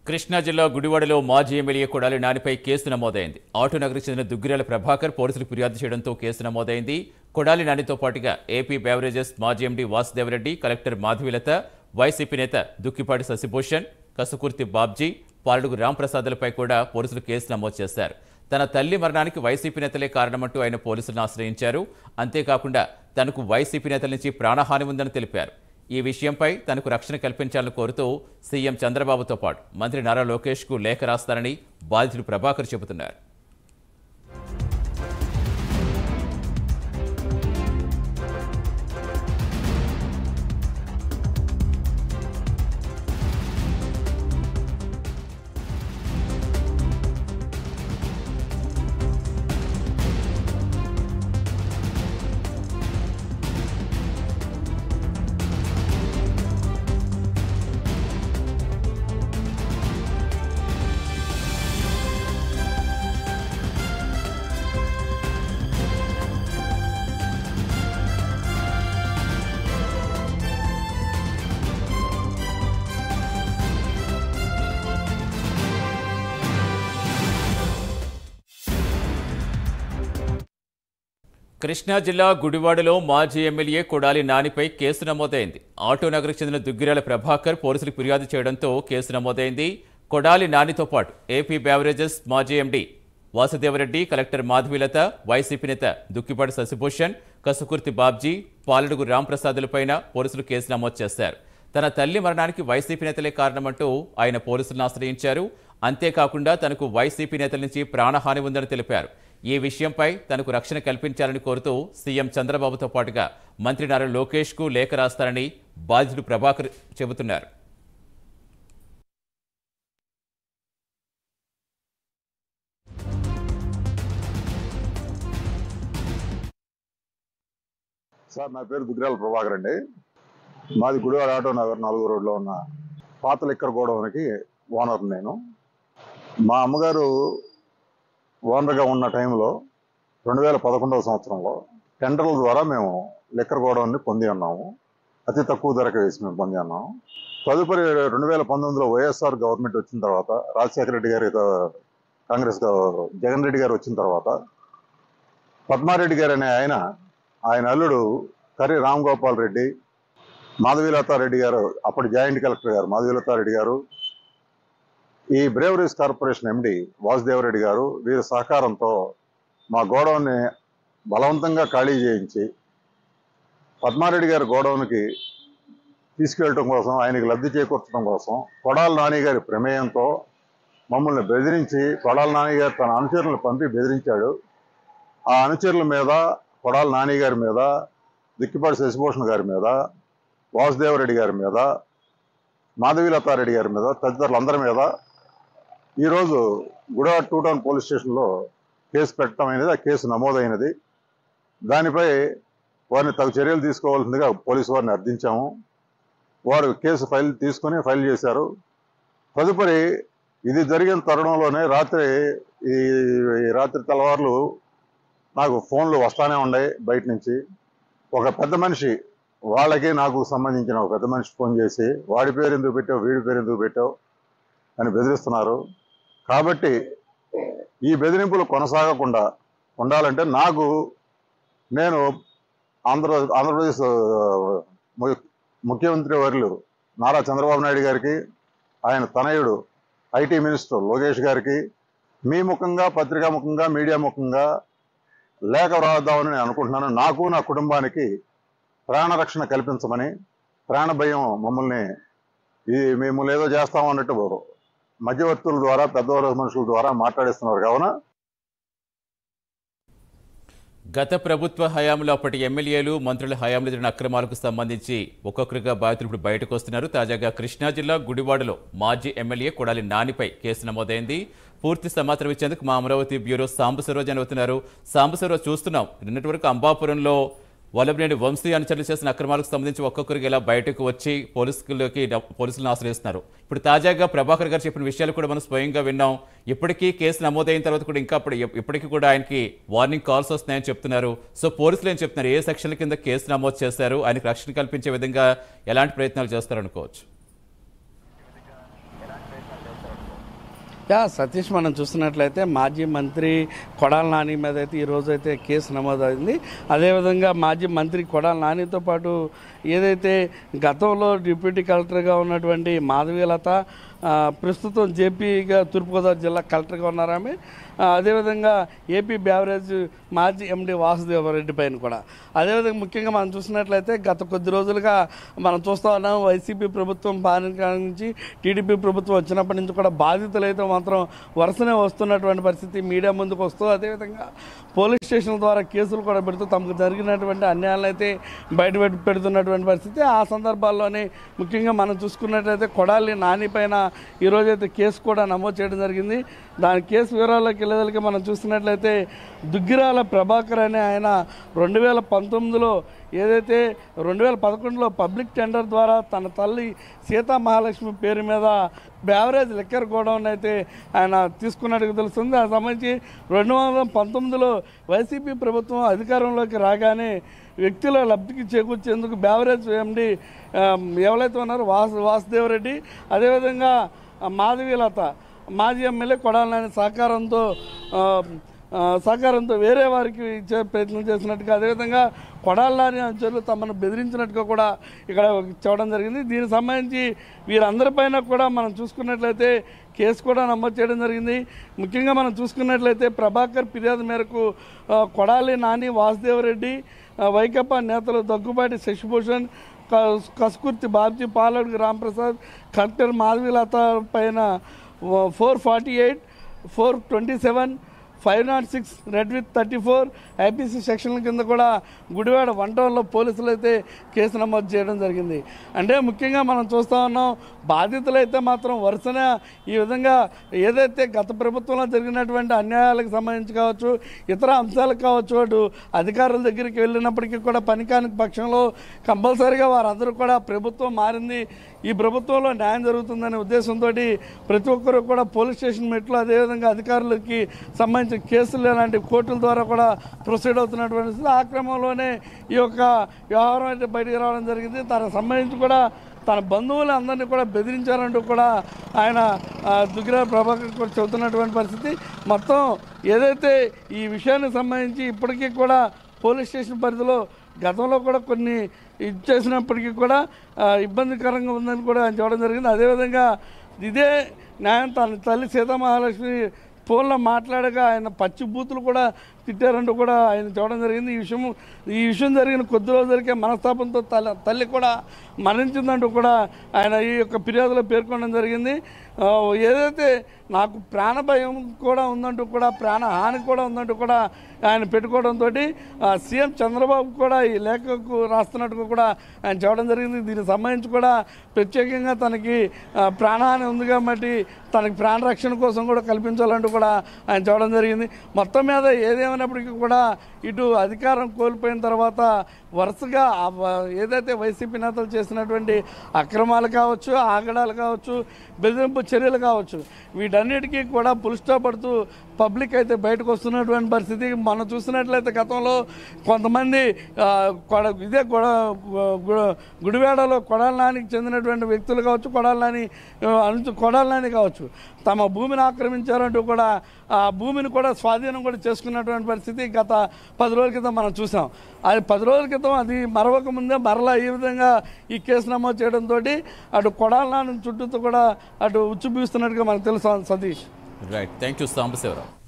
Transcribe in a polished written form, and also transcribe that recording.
కృష్ణా జిల్లా గుడివాడలో మాజీ ఎమ్మెల్యే కొడాలి నానిపై కేసు నమోదైంది. ఆటోనగర్కు చెందిన దుగ్గిరాల ప్రభాకర్ పోలీసులకు ఫిర్యాదు చేయడంతో కేసు నమోదైంది. కొడాలి నానితో పాటుగా ఏపీ బెవరేజెస్ మాజీ MD Vasudeva Reddy, collector Madhavi Latha, YCP నేత దుక్కిపాటి శశిభూషణ్, కసుకుర్తి బాబ్జీ, పాలడుగు రాంప్రసాద్లపై కూడా పోలీసులు కేసు నమోదు చేశారు. తన తల్లి మరణానికి వైసీపీ నేతలే కారణమంటూ ఆయన పోలీసులను ఆశ్రయించారు. అంతేకాకుండా తనకు వైసీపీ నేతల నుంచి ప్రాణహాని ఉందని తెలిపారు. ఈ విషయంపై తనకు రక్షణ కల్పించాలని కోరుతూ సీఎం చంద్రబాబుతో పాటు మంత్రి నారా లోకేష్కు లేఖ రాస్తారని బాధితుడు ప్రభాకర్ చెబుతున్నారు. కృష్ణా జిల్లా గుడివాడలో మాజీ ఎమ్మెల్యే కొడాలి నానిపై కేసు నమోదైంది. ఆటోనగర్కు చెందిన దుగ్గిరాల ప్రభాకర్ పోలీసులకు ఫిర్యాదు చేయడంతో కేసు నమోదైంది. కొడాలి నానితో పాటు ఏపీ బెవరేజెస్ మాజీ MD Vasudeva Reddy, collector Madhavi Latha, YCP నేత దుక్కిపాటి శశిభూషణ్, కసుకుర్తి బాబ్జీ, పాలడుగు రాంప్రసాద్లపైన పోలీసులు కేసు నమోదు చేశారు. తన తల్లి మరణానికి వైసీపీ నేతలే కారణమంటూ ఆయన పోలీసులను ఆశ్రయించారు. అంతేకాకుండా తనకు వైసీపీ నేతల నుంచి ప్రాణహాని ఉందని తెలిపారు. ఈ విషయంపై తనకు రక్షణ కల్పించాలని కోరుతూ సీఎం చంద్రబాబుతో పాటుగా మంత్రి నారా లోకేష్కు లేఖ రాస్తారని బాధితుడు ప్రభాకర్ చెబుతున్నారు. సార్, నా పేరు దుగ్గిరాల ప్రభాకర్ అండి. మాది గుడివాడ ఆటో నగర్ 4వ రోడ్లో ఉన్న పాత లిక్కర్ గోడౌన్కి ఓనర్ నేను. మా అమ్మగారు ఓనర్గా ఉన్న టైంలో 2011వ సంవత్సరంలో టెండర్ల ద్వారా మేము లిక్కర్ గోడౌన్ని పొంది ఉన్నాము. అతి తక్కువ ధరకు వేసి మేము పొంది ఉన్నాము. తదుపరి 2019లో వైఎస్ఆర్ గవర్నమెంట్ వచ్చిన తర్వాత, రాజశేఖర రెడ్డి గారి కాంగ్రెస్ జగన్ రెడ్డి గారు వచ్చిన తర్వాత పద్మారెడ్డి గారు అనే ఆయన అల్లుడు కర్రి రామ్ గోపాల్ రెడ్డి, మాధవీలతారెడ్డి గారు, అప్పటి జాయింట్ కలెక్టర్ గారు మాధవీలతారెడ్డి గారు, ఈ బ్రేవరీస్ కార్పొరేషన్ ఎండి వాసుదేవరెడ్డి గారు, వీరి సహకారంతో మా గోడౌన్ని బలవంతంగా ఖాళీ చేయించి పద్మారెడ్డి గారి గోడౌన్కి తీసుకెళ్ళటం కోసం, ఆయనకి లబ్ధి చేకూర్చడం కోసం కొడాలి నాని గారి ప్రమేయంతో మమ్మల్ని బెదిరించి, కొడాలి నాని గారు తన అనుచరులను పంపి బెదిరించాడు. ఆ అనుచరుల మీద, కొడాలి నాని గారి మీద, దుక్కిపాటి శశిభూషణ్ గారి మీద, వాసుదేవరెడ్డి గారి మీద, మాధవీలతారెడ్డి గారి మీద, తదితరులందరి మీద ఈరోజు గుడివాడ 2 టౌన్ పోలీస్ స్టేషన్లో కేసు పెట్టడం అయినది. ఆ కేసు నమోదైనది. దానిపై వారిని తగు చర్యలు తీసుకోవాల్సిందిగా పోలీసు వారిని అర్థించాము. వారు కేసు ఫైల్ చేశారు. తదుపరి ఇది జరిగిన తరుణంలోనే రాత్రి తెల్లవారులు నాకు ఫోన్లు వస్తానే ఉన్నాయి బయట నుంచి. ఒక పెద్ద మనిషి, వాళ్ళకి నాకు సంబంధించిన ఒక పెద్ద మనిషి ఫోన్ చేసి వాడి పేరు ఎందుకు పెట్టావు, వీడి పేరు ఎందుకు పెట్టావు అని బెదిరిస్తున్నారు. కాబట్టి ఈ బెదిరింపులు కొనసాగకుండా ఉండాలంటే నేను ఆంధ్రప్రదేశ్ ముఖ్యమంత్రి వర్యులు నారా చంద్రబాబు నాయుడు గారికి, ఆయన తనయుడు ఐటీ మినిస్టర్ లోకేష్ గారికి మీ ముఖంగా, పత్రికా ముఖంగా, మీడియా ముఖంగా లేఖ రాద్దామని నేను అనుకుంటున్నాను. నాకు, నా కుటుంబానికి ప్రాణరక్షణ కల్పించమని. ప్రాణ భయం మిమ్మల్ని ఏదో చేస్తామన్నట్టు మధ్యవర్తుల ద్వారా, పెద్ద మనుషుల ద్వారా మాట్లాడిస్తున్నారు. కావున గత ప్రభుత్వ హయాంలో అప్పటి ఎమ్మెల్యేలు, మంత్రుల హయాంలో జరిగిన అక్రమాలకు సంబంధించి ఒక్కొక్కరిగా బాధితులు ఇప్పుడు బయటకు వస్తున్నారు. తాజాగా కృష్ణా జిల్లా గుడివాడలో మాజీ ఎమ్మెల్యే కొడాలి నానిపై కేసు నమోదైంది. పూర్తి సమాచారం ఇచ్చేందుకు మా అమరావతి బ్యూరో సాంబశివరావు జరుగుతున్నారు. సాంబశివరావు, చూస్తున్నాం నిన్నటి వరకు అంబాపురంలో వల్లభనేని వంశీ అనుచరులు చేసిన అక్రమాలకు సంబంధించి ఒక్కొక్కరికి ఇలా బయటకు వచ్చి పోలీసులను ఆశ్రయిస్తున్నారు. ఇప్పుడు తాజాగా ప్రభాకర్ గారు చెప్పిన విషయాలు కూడా మనం స్వయంగా విన్నాం. ఇప్పటికీ కేసు నమోదైన తర్వాత కూడా ఇంకా ఇప్పటికీ కూడా ఆయనకి వార్నింగ్ కాల్స్ వస్తున్నాయని చెప్తున్నారు. సో పోలీసులు ఏం చెప్తున్నారు, ఏ సెక్షన్ల కింద కేసు నమోదు చేశారు, ఆయనకు రక్షణ కల్పించే విధంగా ఎలాంటి ప్రయత్నాలు చేస్తారనుకోవచ్చు? సతీష్, మనం చూస్తున్నట్లయితే మాజీ మంత్రి కొడాల నాని మీద అయితే ఈరోజు అయితే కేసు నమోదైంది. అదేవిధంగా మాజీ మంత్రి కొడాల నానితో పాటు ఏదైతే గతంలో డిప్యూటీ కలెక్టర్గా ఉన్నటువంటి మాధవీలత, ప్రస్తుతం జేపీగా తూర్పుగోదావరి జిల్లా కలెక్టర్గా ఉన్నారు ఆమె. అదేవిధంగా ఏపీ బ్యావరేజ్ మాజీ ఎండి వాసుదేవరెడ్డి పైన కూడా. అదేవిధంగా ముఖ్యంగా మనం చూసినట్లయితే గత కొద్ది రోజులుగా మనం చూస్తూ ఉన్నాం, వైసీపీ ప్రభుత్వం పాలన నుంచి టీడీపీ ప్రభుత్వం వచ్చినప్పటి నుంచి కూడా బాధితులు అయితే మాత్రం వరుసనే వస్తున్నటువంటి పరిస్థితి మీడియా ముందుకు వస్తూ, అదేవిధంగా పోలీస్ స్టేషన్ల ద్వారా కేసులు కూడా పెడుతూ తమకు జరిగినటువంటి అన్యాయాలను అయితే బయట పెడుతున్నటువంటి పరిస్థితి. ఆ సందర్భాల్లోనే ముఖ్యంగా మనం చూసుకున్నట్లయితే కొడాలి నాని పైన ఈరోజైతే కేసు కూడా నమోదు చేయడం జరిగింది. దాని కేసు వివరాల్లోకి వెళ్ళేదానికి మనం చూస్తున్నట్లయితే దుగ్గిరాల ప్రభాకర్ అనే ఆయన 2019లో ఏదైతే 2011లో పబ్లిక్ టెండర్ ద్వారా తన తల్లి సీతా మహాలక్ష్మి పేరు మీద బ్యావరేజ్ లిక్కర్ గోడౌన్ అయితే ఆయన తీసుకున్నట్టుగా తెలుస్తుంది. ఆ సంబంధించి 2019లో వైసీపీ ప్రభుత్వం అధికారంలోకి రాగానే వ్యక్తుల లబ్ధికి చేకూర్చేందుకు బ్యావరేజ్ ఎండి ఎవరైతే ఉన్నారో వాసుదేవరెడ్డి, అదేవిధంగా మాధవీలత మాజీ ఎమ్మెల్యే కొడాలి నాని సహకారంతో వేరే వారికి ఇచ్చే ప్రయత్నం చేసినట్టుగా, అదేవిధంగా కొడాలి నాని అనుచరులు తమను బెదిరించినట్టుగా కూడా ఇక్కడ చెప్పడం జరిగింది. దీనికి సంబంధించి వీరందరిపైన కూడా మనం చూసుకున్నట్లయితే కేసు కూడా నమోదు చేయడం జరిగింది. ముఖ్యంగా మనం చూసుకున్నట్లయితే ప్రభాకర్ ఫిర్యాదు మేరకు కొడాలి నాని, వాసుదేవరెడ్డి, వైకాపా నేతలు దగ్గుబాటి శశిభూషణ్, కసుకుర్తి బాబ్జీ, పాలడుగు రాంప్రసాద్, కలెక్టర్ మాధవీలత పైన 448, 427, 506 రెడ్ విత్ 34 ఐపీసీ సెక్షన్ల కింద కూడా గుడివాడ 1 టౌన్లో పోలీసులు అయితే కేసు నమోదు చేయడం జరిగింది. అంటే ముఖ్యంగా మనం చూస్తూ ఉన్నాం, బాధితులు అయితే మాత్రం వరుసన ఈ విధంగా ఏదైతే గత ప్రభుత్వంలో జరిగినటువంటి అన్యాయాలకు సంబంధించి కావచ్చు, ఇతర అంశాలకు కావచ్చు, అటు అధికారుల దగ్గరికి వెళ్ళినప్పటికీ కూడా పనికాని పక్షంలో కంపల్సరీగా వారందరూ కూడా ప్రభుత్వం మారింది, ఈ ప్రభుత్వంలో న్యాయం జరుగుతుందనే ఉద్దేశంతో ప్రతి ఒక్కరూ కూడా పోలీస్ స్టేషన్ మెట్లు, అదేవిధంగా అధికారులకి సంబంధించిన కేసులు ఇలాంటి కోర్టుల ద్వారా కూడా ప్రొసీడ్ అవుతున్నటువంటి ఆ క్రమంలోనే ఈ యొక్క వ్యవహారం అయితే బయటికి రావడం జరిగింది. తనకు సంబంధించి కూడా తన బంధువులు అందరినీ కూడా బెదిరించారంటూ కూడా ఆయన దుగ్గిరాల ప్రభాకర్ కూడా చెబుతున్నటువంటి పరిస్థితి. మొత్తం ఏదైతే ఈ విషయానికి సంబంధించి ఇప్పటికీ కూడా పోలీస్ స్టేషన్ పరిధిలో గతంలో కూడా కొన్ని ఇచ్చేసినప్పటికీ కూడా ఇబ్బందికరంగా ఉందని కూడా ఆయన చెప్పడం జరిగింది. అదేవిధంగా ఇదే న్యాయం తన తల్లి సీతామహాలక్ష్మి ఫోన్లో మాట్లాడగా ఆయన పచ్చి బూతులు కూడా తిట్టారంటూ కూడా ఆయన చెప్పడం జరిగింది. ఈ విషయం జరిగిన కొద్ది రోజులకే మనస్తాపంతో తల్లి కూడా మరణించిందంటూ కూడా ఆయన ఈ యొక్క ఫిర్యాదులో పేర్కొనడం జరిగింది. ఏదైతే నాకు ప్రాణ భయం కూడా ఉందంటూ కూడా, ప్రాణ హాని కూడా ఉందంటూ కూడా ఆయన పెట్టుకోవడంతో సీఎం చంద్రబాబు కూడా ఈ లేఖకు రాస్తున్నట్టుగా కూడా ఆయన చెప్పడం జరిగింది. దీనికి సంబంధించి కూడా ప్రత్యేకంగా తనకి ప్రాణహాని ఉంది కాబట్టి తనకి ప్రాణ రక్షణ కోసం కూడా కల్పించాలంటూ కూడా ఆయన చెప్పడం జరిగింది. మొత్తం మీద ఏదేమైనప్పటికీ కూడా ఇటు అధికారం కోల్పోయిన తర్వాత వరుసగా ఏదైతే వైసీపీ నేతలు చేసినటువంటి అక్రమాలు కావచ్చు, ఆగడాలు కావచ్చు, బెదిరింపు చర్యలు కావచ్చు, వీటన్నిటికీ కూడా ఫుల్ స్టాప్ పడుతూ పబ్లిక్ అయితే బయటకు వస్తున్నటువంటి పరిస్థితి మనం చూసినట్లయితే గతంలో కొంతమంది ఇదే గుడివాడలో కొడాలి నానికి చెందినటువంటి వ్యక్తులు కావచ్చు, కొడాలి నాని కావచ్చు, తమ భూమిని ఆక్రమించారంటూ కూడా ఆ భూమిని కూడా స్వాధీనం కూడా చేసుకున్నటువంటి పరిస్థితి గత 10 రోజుల క్రితం మనం చూసాం. అది 10 రోజుల క్రితం అది మరవక ముందే మరలా ఈ విధంగా ఈ కేసు నమోదు చేయడంతో అటు కొడాలి నాని చుట్టూతో కూడా అటు ఉచ్చుబీస్తున్నట్టుగా మనకు తెలుసు. Satish, right, thank you Sambasivarao.